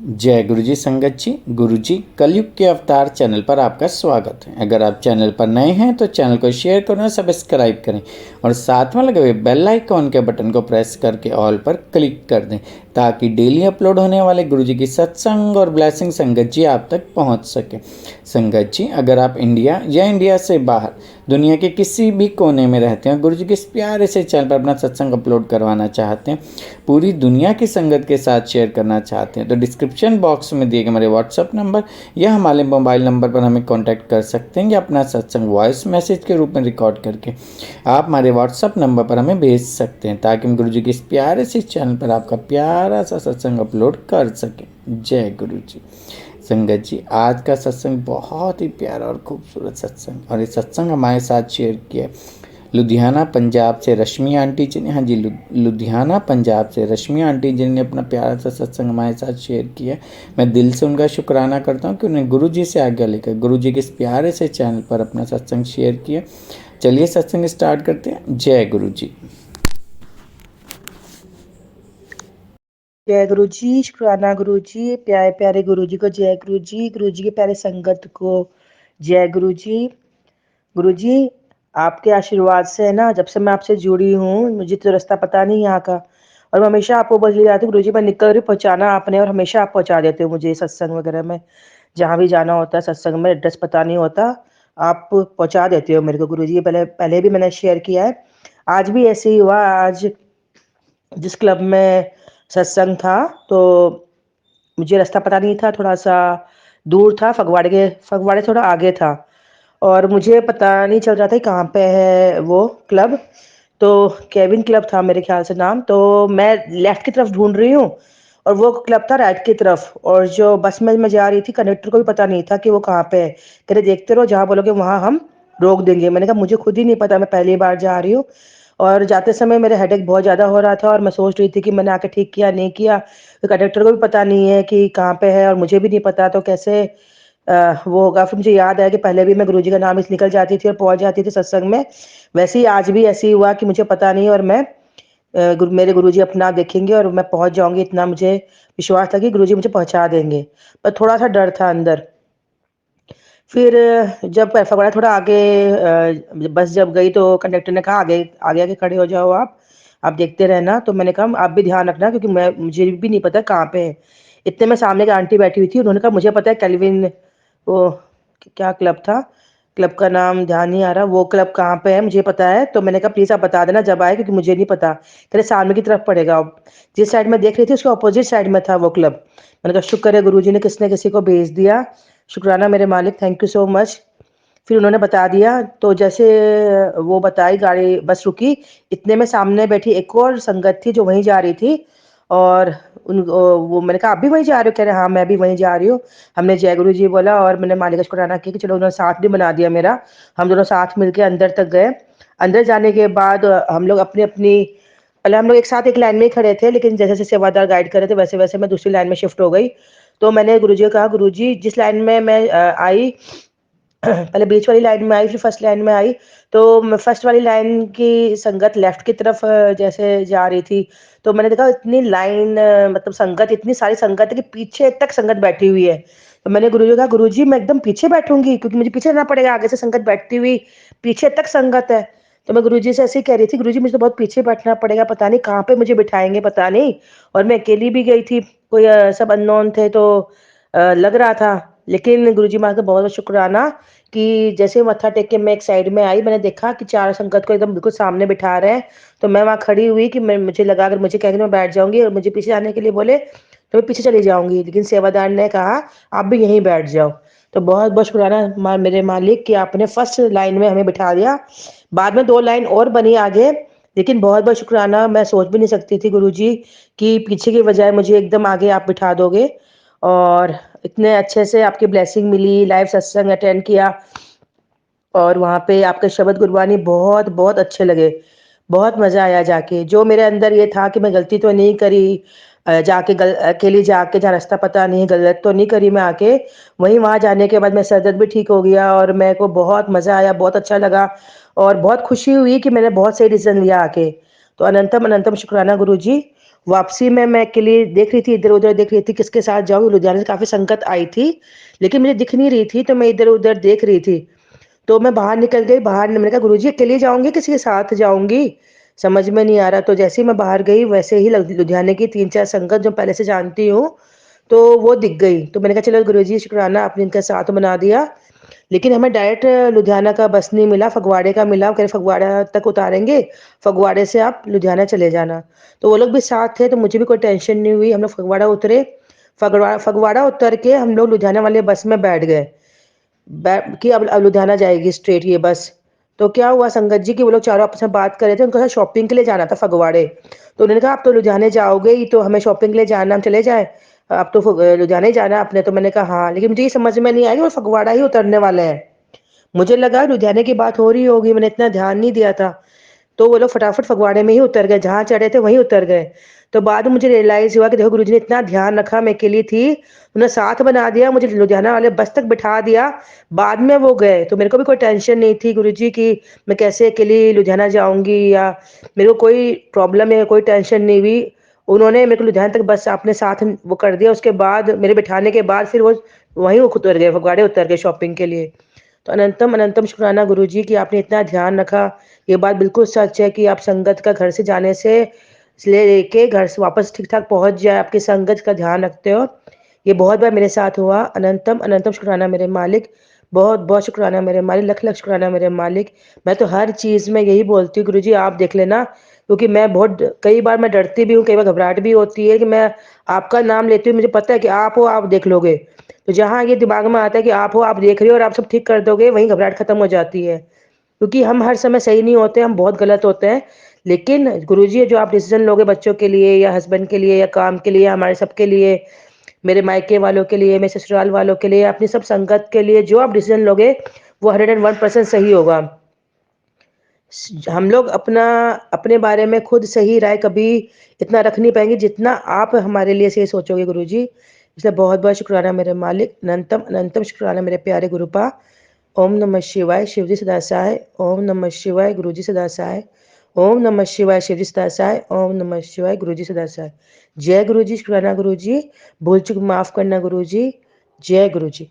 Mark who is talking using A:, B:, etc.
A: जय गुरु जी संगत जी। गुरु जी कलयुग के अवतार चैनल पर आपका स्वागत है। अगर आप चैनल पर नए हैं तो चैनल को शेयर करें, सब्सक्राइब करें और साथ में लगे हुए बेल आइकॉन के बटन को प्रेस करके ऑल पर क्लिक कर दें ताकि डेली अपलोड होने वाले गुरु जी की सत्संग और ब्लेसिंग संगत जी आप तक पहुंच सके। संगत जी, अगर आप इंडिया या इंडिया से बाहर दुनिया के किसी भी कोने में रहते हैं, गुरु जी के इस प्यारे से चैनल पर अपना सत्संग अपलोड करवाना चाहते हैं, पूरी दुनिया की संगत के साथ शेयर करना चाहते हैं, तो डिस्क्रिप्शन बॉक्स में दिए गए हमारे व्हाट्सअप नंबर या हमारे मोबाइल नंबर पर हमें कांटेक्ट कर सकते हैं या अपना सत्संग वॉइस मैसेज के रूप में रिकॉर्ड करके आप हमारे व्हाट्सअप नंबर पर हमें भेज सकते हैं ताकि हम गुरु जी के इस प्यारे से चैनल पर आपका प्यारा सा सत्संग अपलोड कर सकें। जय गुरु जी। संगत जी, आज का सत्संग बहुत ही प्यारा और खूबसूरत सत्संग, और ये सत्संग हमारे साथ शेयर किया लुधियाना पंजाब से रश्मि आंटी जी ने। हाँ जी, लुधियाना पंजाब से रश्मि आंटी जी ने अपना प्यारा सा सत्संग हमारे साथ शेयर किया। मैं दिल से उनका शुक्राना करता हूँ कि उन्हें गुरु जी से आज्ञा लेकर गुरु जी के इस प्यारे से चैनल पर अपना सत्संग शेयर किया। चलिए सत्संग स्टार्ट करते हैं। जय गुरु जी।
B: जय गुरु जी, शुक्राना गुरु जी, प्यारे प्यारे गुरु जी को जय गुरु जी के प्यारे संगत को जय गुरु जी। गुरु जी, आपके आशीर्वाद से है ना, जब से मैं आपसे जुड़ी हूँ मुझे तो रास्ता पता नहीं यहाँ का, और मैं हमेशा आपको बस ले जाती हूँ गुरु जी, मैं निकल रही पहुँचाना आपने, और हमेशा आप पहुँचा देते हो मुझे सत्संग वगैरह में, जहाँ भी जाना होता है सत्संग में, एड्रेस पता नहीं होता, आप पहुँचा देते हो मेरे को गुरु जी। पहले पहले भी मैंने शेयर किया है, आज भी ऐसे ही हुआ। आज जिस क्लब में सत्संग था तो मुझे रास्ता पता नहीं था, थोड़ा-सा दूर था, फगवाड़े थोड़ा आगे था, और मुझे पता नहीं चल रहा था कि कहाँ पे है वो क्लब। तो केविन क्लब था मेरे ख़्याल से नाम, तो मैं लेफ्ट की तरफ ढूँढ रही हूँ और वो क्लब था राइट की तरफ, और जो बस में मैं जा रही थी कंडक्टर को भी पता नहीं था कि वो कहाँ पे है। कह रहे देखते रहो, जहाँ बोलोगे वहाँ हम रोक देंगे। मैंने कहा मुझे खुद ही नहीं पता, मैं पहली बार जा रही हूँ, और जाते समय मेरे हेडेक बहुत ज़्यादा हो रहा था, और मैं सोच रही थी कि मैंने आके ठीक किया नहीं किया, तो कंडक्टर को भी पता नहीं है कि कहाँ पे है और मुझे भी नहीं पता, तो कैसे वो होगा। फिर मुझे याद आया कि पहले भी मैं गुरुजी का नाम निकल जाती थी और पहुँच जाती थी सत्संग में, वैसे ही आज भी ऐसे ही हुआ कि मुझे पता नहीं, और मैं मेरे गुरुजी अपना देखेंगे और मैं पहुँच जाऊँगी, इतना मुझे विश्वास था कि गुरुजी मुझे पहुँचा देंगे, पर थोड़ा-सा डर था अंदर। फिर जब फगवाड़ा थोड़ा आगे बस जब गई तो कंडक्टर ने कहा आगे आगे आके खड़े हो जाओ आप देखते रहना। तो मैंने कहा आप भी ध्यान रखना, क्योंकि मुझे भी नहीं पता कहाँ पे है। इतने में सामने एक आंटी बैठी हुई थी, उन्होंने कहा मुझे पता है केल्विन, वो क्या क्लब था, क्लब का नाम ध्यान नहीं आ रहा, वो क्लब कहाँ पे है मुझे पता है। तो मैंने कहा प्लीज़ आप बता देना जब आए, क्योंकि मुझे नहीं पता। कह रहे सामने की तरफ पड़ेगा, जिस साइड में देख रही थी उसके अपोजिट साइड में था वो क्लब। मैंने कहा शुक्र है गुरुजी ने किसी न किसी को भेज दिया, शुक्राना मेरे मालिक, थैंक यू सो मच। फिर उन्होंने बता दिया, तो जैसे वो बताई गाड़ी बस रुकी, इतने में सामने बैठी एक और संगत थी जो वहीं जा रही थी, और वो मैंने कहा आप भी वहीं जा रहे हो? कह रहे हाँ मैं भी वहीं जा रही हूँ। हमने जय गुरु जी बोला और मैंने मालिक का शुक्राना किया कि चलो उन्होंने साथ भी बना दिया मेरा। हम दोनों साथ मिलके अंदर तक गए। अंदर जाने के बाद हम लोग अपनी अपनी, पहले हम लोग एक साथ एक लाइन में ही खड़े थे, लेकिन जैसे जैसे सेवादार गाइड कर रहे थे वैसे वैसे मैं दूसरी लाइन में शिफ्ट हो गई। तो मैंने गुरुजी को कहा गुरुजी जिस लाइन में मैं आई, पहले बीच वाली लाइन में आई, फिर फर्स्ट लाइन में आई, तो मैं फर्स्ट वाली लाइन की संगत लेफ्ट की तरफ जैसे जा रही थी, तो मैंने देखा इतनी लाइन, मतलब संगत, इतनी सारी संगत है कि पीछे तक संगत बैठी हुई है। तो मैंने गुरुजी को कहा गुरुजी मैं एकदम पीछे बैठूंगी, क्योंकि मुझे पीछे रहना पड़ेगा, आगे से संगत बैठती हुई पीछे तक संगत है। तो मैं गुरुजी से ऐसे ही कह रही थी गुरुजी मुझे तो बहुत पीछे बैठना पड़ेगा, पता नहीं कहाँ पे मुझे बिठाएंगे, पता नहीं। और मैं अकेली भी गई थी, कोई सब अननोन थे, तो लग रहा था। लेकिन गुरुजी महाराज का बहुत बहुत शुक्राना कि जैसे ही मत्था टेक के मैं एक साइड में आई, मैंने देखा कि चार संगत को एकदम बिल्कुल सामने बिठा रहे हैं। तो मैं वहाँ खड़ी हुई कि मुझे लगा अगर मुझे कहेंगे मैं बैठ जाऊंगी, और मुझे पीछे जाने के लिए बोले तो मैं पीछे चली जाऊंगी, लेकिन सेवादार ने कहा आप भी यहीं बैठ जाओ। तो बहुत बहुत शुक्राना मेरे मालिक कि आपने फर्स्ट लाइन में हमें बिठा दिया। बाद में दो लाइन और बनी आगे, लेकिन बहुत बहुत शुक्राना, मैं सोच भी नहीं सकती थी गुरुजी कि पीछे की बजाय मुझे एकदम आगे आप बिठा दोगे, और इतने अच्छे से आपकी ब्लेसिंग मिली, लाइव सत्संग अटेंड किया, और वहाँ पे आपके शब्द गुरबानी बहुत बहुत अच्छे लगे, बहुत मज़ा आया जाके। जो मेरे अंदर ये था कि मैं गलती तो नहीं करी, अकेली जाके जहाँ रास्ता पता नहीं, गलत तो नहीं करी मैं आके, वहीं वहाँ जाने के बाद मेरा सर दर्द भी ठीक हो गया, और मेरे को बहुत मज़ा आया, बहुत अच्छा लगा, और बहुत खुशी हुई कि मैंने बहुत सही डिसीजन लिया आके। तो अनंतम अनंतम शुक्राना गुरु जी। वापसी में मैं अकेली देख रही थी, इधर-उधर देख रही थी किसके साथ जाऊँ, लुधियाना से काफ़ी संगत आई थी, लेकिन मुझे दिख नहीं रही थी, तो मैं इधर-उधर देख रही थी। तो मैं बाहर निकल गई, बाहर मैंने कहा गुरुजी अकेले जाऊँगी, किसी के साथ जाऊँगी? समझ में नहीं आ रहा। तो जैसे ही मैं बाहर गई, वैसे ही लुधियाने की 3-4 संगत जो पहले से जानती हूँ, तो वो दिख गई। तो मैंने कहा चलो गुरुजी शुक्राना आपने इनका साथ बना दिया। लेकिन हमें डायरेक्ट लुधियाना का बस नहीं मिला, फगवाड़े का मिला। वो कह रहे फगवाड़ा तक उतारेंगे, फगवाड़े से आप लुधियाना चले जाना। तो वो लोग भी साथ थे, तो मुझे भी कोई टेंशन नहीं हुई। हम लोग फगवाड़ा उतरे, फगवाड़ा उतर के हम लोग लुधियाना वाले बस में बैठ गए। कि अब लुधियाना जाएगी स्ट्रेट ये बस। तो क्या हुआ संगत जी कि वो लोग चारों आपस में बात कर रहे थे, उनको शायद शॉपिंग के लिए जाना था फगवाड़े। तो उन्होंने कहा, "आप तो लुधियाने जाओगे ही, तो हमें शॉपिंग के लिए जाना, हम चले जाएँ? अब तो लुधियाना ही जाना है आपने।" तो मैंने कहा, "हाँ।" लेकिन मुझे ये समझ में नहीं आया कि वो फगवाड़ा ही उतरने वाले हैं। मुझे लगा लुधियाने की बात हो रही होगी, मैंने इतना ध्यान नहीं दिया था। तो वो लोग फटाफट फगवाड़े में ही उतर गए, जहाँ चढ़े थे वहीं उतर गए। तो बाद में मुझे रियलाइज़ हुआ कि देखो गुरुजी ने इतना ध्यान रखा, मैं अकेली थी, उन्होंने साथ बना दिया, मुझे लुधियाना वाले बस तक बिठा दिया, बाद में वो गए। तो मेरे को भी कोई टेंशन नहीं थी गुरुजी कि मैं कैसे अकेली लुधियाना जाऊँगी, या मेरे को कोई प्रॉब्लम या कोई टेंशन नहीं हुई। उन्होंने मेरे को लुधियाना तक बस अपने साथ वो कर दिया, उसके बाद मेरे बिठाने के बाद फिर वो वहीं उतर गए, फगवाड़े उतर गए शॉपिंग के लिए। तो अनंतम अनंतम शुक्राना गुरुजी कि आपने इतना ध्यान रखा। ये बात बिल्कुल सच है कि आप संगत का घर से जाने से लेके घर से वापस ठीक-ठाक पहुँच जाए, आपकी संगत का ध्यान रखते हो। ये बहुत बार मेरे साथ हुआ। अनंतम अनंतम शुक्राना मेरे मालिक। बहुत-बहुत शुक्राना मेरे मालिक, लख-लख शुक्राना मेरे मालिक। मैं तो हर चीज़ में यही बोलती हूँ गुरुजी आप देख लेना, क्योंकि मैं बहुत कई बार मैं डरती भी हूँ, कई बार घबराहट भी होती है कि मैं आपका नाम लेती हूँ, मुझे पता है कि आप हो, आप देख लोगे। तो जहाँ ये दिमाग में आता है कि आप हो, आप देख रहे हो और आप सब ठीक कर दोगे, वहीं घबराहट खत्म हो जाती है। क्योंकि हम हर समय सही नहीं होते, हम बहुत गलत होते हैं। लेकिन गुरुजी जो आप डिसीज़न लोगे बच्चों के लिए या हस्बैंड के लिए या काम के लिए, हमारे सबके लिए, मेरे मायके वालों के लिए, मेरे ससुराल वालों के लिए, अपनी सब संगत के लिए जो आप डिसीज़न लोगे, वो 101% सही होगा। हम लोग अपने बारे में खुद सही राय कभी इतना रख नहीं पाएँगे जितना आप हमारे लिए सही सोचोगे गुरुजी। इसलिए बहुत-बहुत शुक्राना मेरे मालिक, अनंतम अनंतम शुक्राना मेरे प्यारे गुरुपा। ओम नमः शिवाय, शिव जी सदा सहाय। ओम नमः शिवाय, गुरु जी सदा सहाय। ओम नमः शिवाय, शिव जी सदा सहाय। ओम नमः शिवाय, गुरु जी सदा सहाय। जय गुरु जी, शुक्राना गुरु जी। भूल चूक माफ़ करना गुरु जी। जय गुरु जी।